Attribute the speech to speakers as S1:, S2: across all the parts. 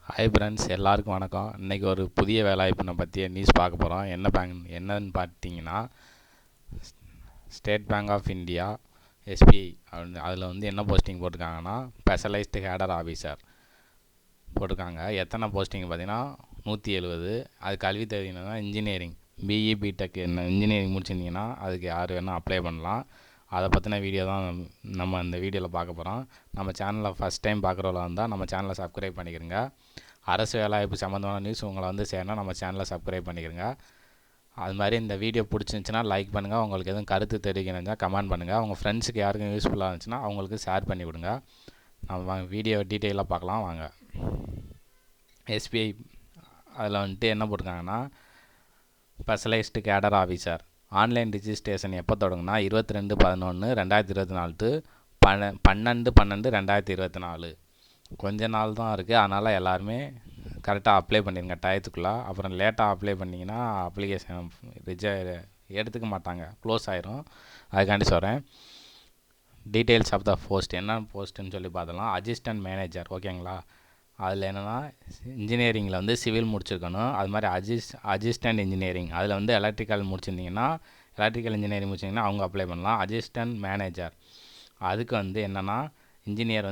S1: Hi friends, எல்லாருக்கும் வணக்கம். இன்றைக்கி ஒரு புதிய வேலைவாய்ப்பினை பற்றிய நியூஸ் பார்க்க போகிறோம். என்னன்னு பார்த்தீங்கன்னா, State Bank of India SBI அதில் என்ன போஸ்டிங் போட்டிருக்காங்கன்னா, ஸ்பெஷலைஸ்டு கேடர் ஆஃபீஸர் போட்டிருக்காங்க. எத்தனை போஸ்டிங் பார்த்தீங்கன்னா 170. அது கல்வி தகுதி இன்ஜினியரிங், பிஇ பிடெக் இன்ஜினியரிங் முடிச்சிருந்தீங்கன்னா அதுக்கு யார் வேணால் அப்ளை பண்ணலாம். அதை பற்றின வீடியோ தான் நம்ம இந்த வீடியோவில் பார்க்க போகிறோம். நம்ம சேனலில் ஃபஸ்ட் டைம் பார்க்குறவங்களா இருந்தால் நம்ம சேனலை சப்ஸ்கிரைப் பண்ணிக்கிறங்க. அரசு வேலைவாய்ப்பு சம்மந்தமான நியூஸ் உங்களை சேரணும், நம்ம சேனலை சப்ஸ்கிரைப் பண்ணிக்கிறங்க. அது மாதிரி இந்த வீடியோ பிடிச்சிருந்துச்சின்னா லைக் பண்ணுங்கள். உங்களுக்கு எதுவும் கருத்து தெரிவிக்கணுங்க கமெண்ட் பண்ணுங்கள். உங்கள் ஃப்ரெண்ட்ஸுக்கு யாருக்கும் யூஸ்ஃபுல்லாக இருந்துச்சுன்னா அவங்களுக்கு ஷேர் பண்ணி விடுங்க. நம்ம வீடியோ டீட்டெயிலாக பார்க்கலாம் வாங்க. எஸ்பிஐ அதில் என்ன போட்டிருக்காங்கன்னா, specialised cadre officer online registration எப்போ தொடங்குனா 22/11/2024 டு 12/12/2024. கொஞ்ச நாள் தான் இருக்குது. அதனால் எல்லாருமே கரெக்டாக அப்ளை பண்ணிடுங்க டயத்துக்குள்ளே. அப்புறம் லேட்டாக அப்ளை பண்ணிங்கன்னா அப்ளிகேஷன் எடுத்துக்க மாட்டாங்க, க்ளோஸ் ஆயிரும். அதுக்காண்டி சொல்கிறேன். டீட்டெயில்ஸ் ஆஃப் த போஸ்ட் என்ன போஸ்ட்டுன்னு சொல்லி பார்த்தலாம். அசிஸ்டன்ட் மேனேஜர், ஓகேங்களா. அதில் என்னென்னா இன்ஜினியரிங்கில் சிவில் முடிச்சிருக்கணும். அது மாதிரி அசிஸ்டன்ட் இன்ஜினியரிங் அதில் எலக்ட்ரிக்கல் முடிச்சிருந்தீங்கன்னா, எலக்ட்ரிக்கல் இன்ஜினியரிங் முடிச்சிங்கன்னா அவங்க அப்ளை பண்ணலாம். அசிஸ்டன்ட் மேனேஜர் அதுக்கு என்னென்னா இன்ஜினியர்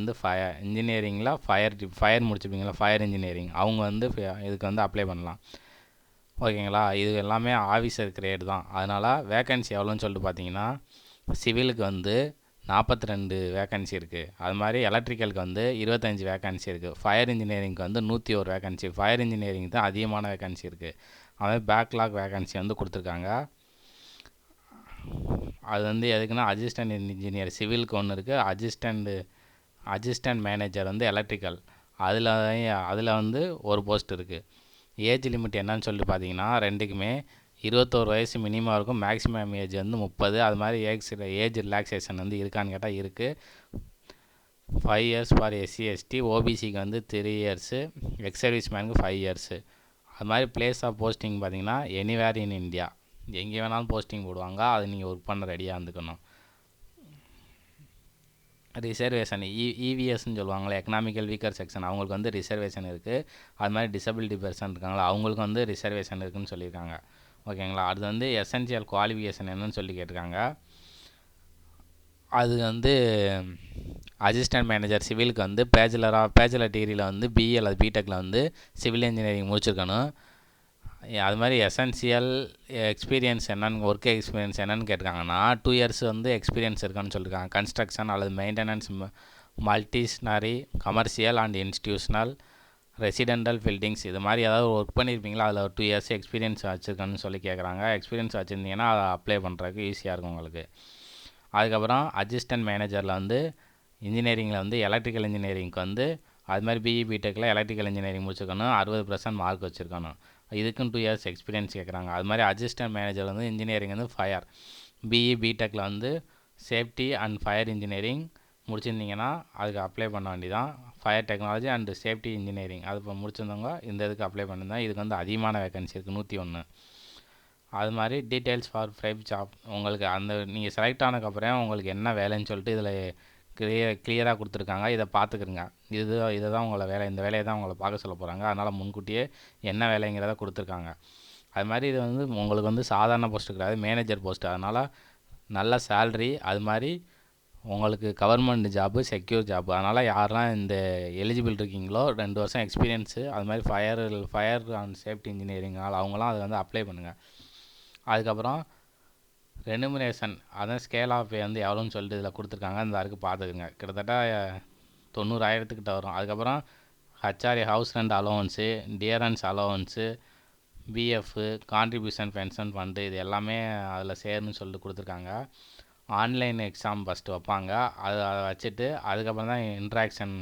S1: இன்ஜினியரிங்கில் ஃபயர் முடிச்சிருப்பீங்களா, ஃபயர் இன்ஜினியரிங் அவங்க இதுக்கு அப்ளை பண்ணலாம், ஓகேங்களா. இது எல்லாமே ஆஃபீஸர் கிரேடு தான். அதனால் வேக்கன்சி எவ்வளோன்னு சொல்லிட்டு பார்த்தீங்கன்னா, சிவிலுக்கு 42 வேக்கன்சி இருக்குது. அது மாதிரி எலக்ட்ரிக்கலுக்கு 25 வேக்கன்சி இருக்குது. ஃபயர் இன்ஜினியரிங்க்கு 101 வேக்கன்சி. ஃபயர் இன்ஜினியரிங் தான் அதிகமான வேக்கன்சி இருக்குது. அது பேக்லாக் வேக்கன்சி கொடுத்துருக்காங்க. அது எதுக்குன்னா அசிஸ்டன்ட் இன்ஜினியர் சிவிலுக்கு ஒன்று இருக்குது. அசிஸ்டன்ட் மேனேஜர் எலக்ட்ரிக்கல் அதில் ஒரு போஸ்ட் இருக்குது. ஏஜ் லிமிட் என்னன்னு சொல்லிட்டு பார்த்தீங்கன்னா, ரெண்டுக்குமே 21 வயசு மினிமம் இருக்கும். Maximum age 30. அது மாதிரி ஏஜ் ரிலாக்ஸேஷன் இருக்கான்னு கேட்டால் இருக்குது. 5 இயர்ஸ் ஃபார் எஸ்சி எஸ்டி, ஓபிசிக்கு 3 இயர்ஸு, எக்ஸ் சர்வீஸ் மேனுக்கு 5 இயர்ஸு. அது மாதிரி பிளேஸ் ஆஃப் போஸ்டிங் பார்த்தீங்கன்னா எனிவேர் இன் இந்தியா, எங்கே வேணாலும் போஸ்டிங் போடுவாங்க. அது நீங்கள் ஒர்க் பண்ண ரெடியாக இருந்துக்கணும். ரிசர்வேஷன் இவிஎஸ்ன்னு சொல்லுவாங்களே, எக்கனாமிக்கல் வீக்கர் செக்ஷன், அவங்களுக்கு ரிசர்வேஷன் இருக்குது. அது மாதிரி டிசபிலிட்டி பர்சன் இருக்காங்களா, அவங்களுக்கு ரிசர்வேஷன் இருக்குதுன்னு சொல்லியிருக்காங்க, ஓகேங்களா. அது எசென்சியல் குவாலிஃபிகேஷன் என்னன்னு சொல்லி கேட்டிருக்காங்க. அது அசிஸ்டன்ட் மேனேஜர் சிவிலுக்கு பேச்சுலர் டிகிரியில் பிஇ அல்லது பிடெக்கில் சிவில் இன்ஜினியரிங் முடிச்சிருக்கணும். அது மாதிரி எசென்சியல் எக்ஸ்பீரியன்ஸ் என்னன்னு, ஒர்க் எக்ஸ்பீரியன்ஸ் என்னென்னு கேட்டிருக்காங்கன்னா 2 இயர்ஸ் எக்ஸ்பீரியன்ஸ் இருக்கான்னு சொல்லியிருக்காங்க. கன்ஸ்ட்ரக்ஷன் அல்லது maintenance, multistorey, commercial and institutional, residential buildings இது மாதிரி ஏதாவது ஒர்க் பண்ணியிருப்பீங்களா, அதில் ஒரு 2 இயர்ஸ் எக்ஸ்பீரியன்ஸ் வச்சுருக்கேன்னு சொல்லி கேட்குறாங்க. எக்ஸ்பீரியன்ஸ் வச்சுருந்தீங்கன்னா அதை அப்ளை பண்ணுறதுக்கு ஈஸியாக இருக்கும் உங்களுக்கு. அதுக்கப்புறம் அசிஸ்டன்ட் மேனேஜரில் இன்ஜினியரிங்கில் எலக்ட்ரிக்கல் இன்ஜினியரிங்க்கு அது மாதிரி பிஇ பிடெக்கில் எலக்ட்ரிக்கல் இன்ஜினியரிங் முடிச்சிருக்கணும். 60% மார்க் வச்சுருக்கணும். இதுக்கும் 2 இயர்ஸ் எக்ஸ்பீரியன்ஸ் கேட்குறாங்க. அது மாதிரி assistant manager engineering fire, BE பிடெக்கில் சேஃப்டி அண்ட் ஃபயர் இன்ஜினியரிங் முடிச்சிருந்தீங்கன்னா அதுக்கு அப்ளை பண்ண வேண்டியதான். Fire technology and safety engineering அது இப்போ முடிச்சிருந்தவங்க இந்த இதுக்கு அப்ளை பண்ணியிருந்தேன். இதுக்கு அதிகமான வேகன்சி இருக்குது, 101. அது மாதிரி டீட்டெயில்ஸ் ஃபார் ப்ரைவேட் ஜாப், உங்களுக்கு நீங்கள் செலக்ட் ஆனதுக்கப்புறம் உங்களுக்கு என்ன வேலைன்னு சொல்லிட்டு இதில் கிளியராக கொடுத்துருக்காங்க. இதை பார்த்துக்குறங்க. இதை தான் உங்களை இந்த வேலையை தான் உங்களை பார்க்க சொல்ல போகிறாங்க. அதனால் முன்கூட்டியே என்ன வேலைங்கிறத கொடுத்துருக்காங்க. அது மாதிரி இது உங்களுக்கு சாதாரண போஸ்ட்டு கிடையாது, மேனேஜர் போஸ்ட்டு. அதனால் நல்ல சேல்ரி, அது மாதிரி உங்களுக்கு கவர்மெண்ட் ஜாப்பு, செக்யூர் ஜாப்பு. அதனால் யாரெல்லாம் இந்த எலிஜிபிள் இருக்கீங்களோ 2 வருஷம் எக்ஸ்பீரியன்ஸு, அது மாதிரி ஃபயர் அண்ட் சேஃப்டி இன்ஜினியரிங் அவங்களாம் அதை ஆப்ளை பண்ணுங்கள். அதுக்கப்புறம் ரெனுமரேஷன், அதான் ஸ்கேல் ஆஃப் எவ்வளோன்னு சொல்லிட்டு இதில் கொடுத்துருக்காங்க. இந்த அதுக்கு பார்த்துக்குங்க. கிட்டத்தட்ட 90,000 வரும். அதுக்கப்புறம் HRA house rent allowance, dearness allowance, PF, contribution pension fund இது எல்லாமே அதில் சேருன்னு சொல்லிட்டு கொடுத்துருக்காங்க. ஆன்லைன் எக்ஸாம் ஃபஸ்ட்டு வைப்பாங்க. அதை வச்சுட்டு அதுக்கப்புறம் தான் இன்ட்ராக்ஷன்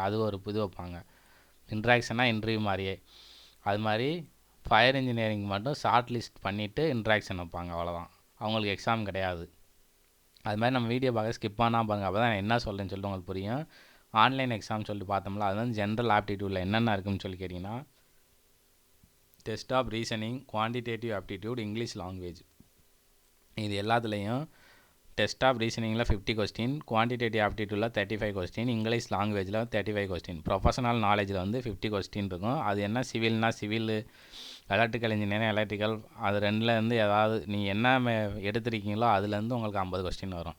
S1: அது ஒரு வைப்பாங்க. இன்ட்ராக்ஷன்னா இன்டர்வியூ மாதிரியே. அது மாதிரி ஃபயர் இன்ஜினியரிங் மட்டும் ஷார்ட் லிஸ்ட் பண்ணிவிட்டு இன்ட்ராக்ஷன் வைப்பாங்க, அவ்வளோதான். அவங்களுக்கு எக்ஸாம் கிடையாது. அது மாதிரி நம்ம வீடியோ பார்க்க ஸ்கிப் பண்ணால் பாருங்கள், அப்போ தான் என்ன சொல்கிறேன்னு சொல்லிட்டு உங்களுக்கு புரியும். ஆன்லைன் எக்ஸாம் சொல்லிட்டு பார்த்தோம்ல, அது ஜென்ரல் ஆப்டிடியூடில் என்னென்ன இருக்குதுன்னு சொல்லி கேட்டிங்கன்னா, test of reasoning, quantitative aptitude, English language, இது எல்லாத்துலேயும் டெஸ்ட் ஆஃப் ரீசனிங்கில் 50 கொஸ்டின், குவான்டிடேட்டிவ் ஆப்டிடியூடில் 35 கொஸ்டின், இங்கிலீஷ் லாங்குவேஜில் 35 கொஸ்டின், ப்ரொஃபஷனல் நாலேஜில் வந்து 50 கொஸ்டின் இருக்கும். அது என்ன சிவில்னா சிவில், எலக்ட்ரிக்கல் இன்ஜினியரிங் எலக்ட்ரிக்கல், அது ரெண்டுலேருந்து ஏதாவது நீங்கள் என்ன எடுத்துருக்கீங்களோ அதுலேருந்து உங்களுக்கு 50 கொஸ்டின் வரும்.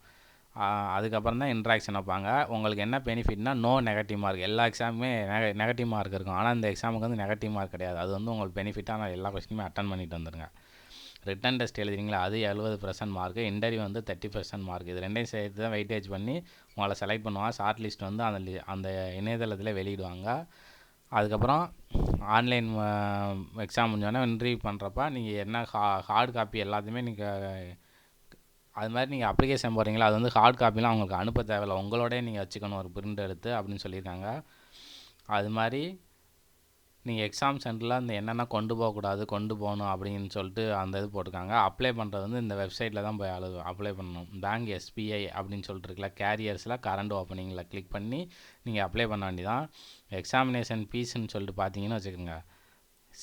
S1: அதுக்கப்புறம் தான் இன்ட்ராக்ஷன் வைப்பாங்க. உங்களுக்கு என்ன பெனிஃபிட்னா நோ நெகட்டிவ் மார்க். எல்லா எக்ஸாமுமே நெகட்டிவ் மார்க் இருக்கும். ஆனால் இந்த எக்ஸாமுக்கு வந்து நெகட்டிவ் மார்க் கிடையாது. அது வந்து உங்களுக்கு பெனிஃபிட்டாக நான் எல்லா கொஸ்டினுமே அட்டன் பண்ணிட்டு வந்துருங்க. ரிட்டன் டெஸ்ட் எழுதுறீங்களா, அது 70% மார்க்கு, இன்டர்வியூ வந்து 30% மார்க். இது ரெண்டையும் சேர்த்து தான் வெயிட்டேஜ் பண்ணி உங்களை செலக்ட் பண்ணுவாங்க. ஷார்ட் லிஸ்ட் வந்து அந்த இணையதளத்தில் வெளியிடுவாங்க. அதுக்கப்புறம் ஆன்லைன் எக்ஸாம் முடிஞ்சோடனே இன்டர்வியூ பண்ணுறப்ப நீங்கள் என்ன ஹார்ட் காப்பி எல்லாத்தையுமே நீங்கள் அது மாதிரி நீங்கள் அப்ளிகேஷன் போடுறீங்களா, அது வந்து ஹார்ட் காப்பிலாம் அவங்களுக்கு அனுப்ப தேவையில்லை, உங்களோடய நீங்கள் வச்சுக்கணும் ஒரு பிரிண்ட் எடுத்து அப்படின்னு சொல்லியிருக்காங்க. அது மாதிரி நீங்கள் எக்ஸாம் சென்டரில் அந்த என்னென்ன கொண்டு போகக்கூடாது கொண்டு போகணும் அப்படின்னு சொல்லிட்டு அந்த இது போட்டிருக்காங்க. அப்ளை பண்ணுறது வந்து இந்த வெப்சைட்டில் தான் போய் அப்ளை பண்ணணும். பேங்க் SBI அப்படின்னு சொல்லிட்டு இருக்குல்ல, கேரியர்ஸில் கரண்ட் ஓப்பனிங்கில் கிளிக் பண்ணி நீங்கள் அப்ளை பண்ண வேண்டியதான். எக்ஸாமினேஷன் ஃபீஸ்ன்னு சொல்லிட்டு பார்த்தீங்கன்னு வச்சுக்கோங்க,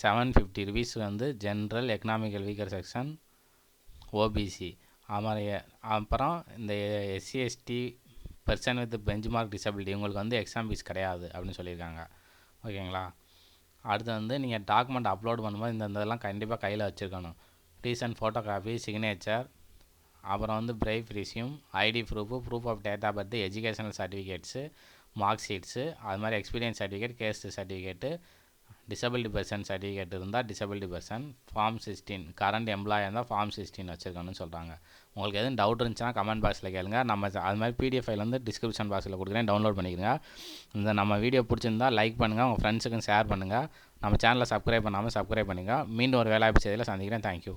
S1: 750 rupees வந்து general, economical weaker section, OBC. அப்புறம் இந்த SC/ST person with benchmark disability உங்களுக்கு வந்து எக்ஸாம் ஃபீஸ் கிடையாது அப்படின்னு சொல்லியிருக்காங்க. ஓகேங்களா. அடுத்து வந்து நீங்கள் டாக்குமெண்ட் அப்லோட் பண்ணும்போது இதெல்லாம் கண்டிப்பாக கையில் வச்சுருக்கணும். ரீசன்ட் ஃபோட்டோகிராஃபி, சிக்னேச்சர், அப்புறம் வந்து brief resume, ID proof of date birth, educational certificates, mark sheets, அது மாதிரி experience certificate, caste certificate, disability person certificate இருந்தால் டிசபிலிட்டி பர்சன், ஃபார்ம் 16 கரண்ட் எம்ப்ளாயாக இருந்தால் ஃபார்ம் 16 வச்சுருக்கணும்னு சொல்கிறாங்க. உங்களுக்கு எதுவும் டவுட் இருந்துச்சுன்னா கமெண்ட் பாக்ஸில் கேளுங்க. நம்ம அது மாதிரி PDF ஃபைல் வந்து டிஸ்கிரிப்ஷன் பாக்ஸில் கொடுக்குறேன், டவுன்லோட் பண்ணிக்கிறங்க. இந்த நம்ம வீடியோ பிடிச்சிருந்தால் லைக் பண்ணுங்கள், உங்கள் ஃப்ரெண்ட்ஸுக்கும் ஷேர் பண்ணுங்கள். நம்ம சேனலை சப்ஸ்கிரைப் பண்ணாமல் சப்ஸ்கிரைப் பண்ணுங்கள். மீண்டும் ஒரு வேலைவாய்ப்பு செய்தியில் சந்திக்கிறேன். தேங்க்யூ.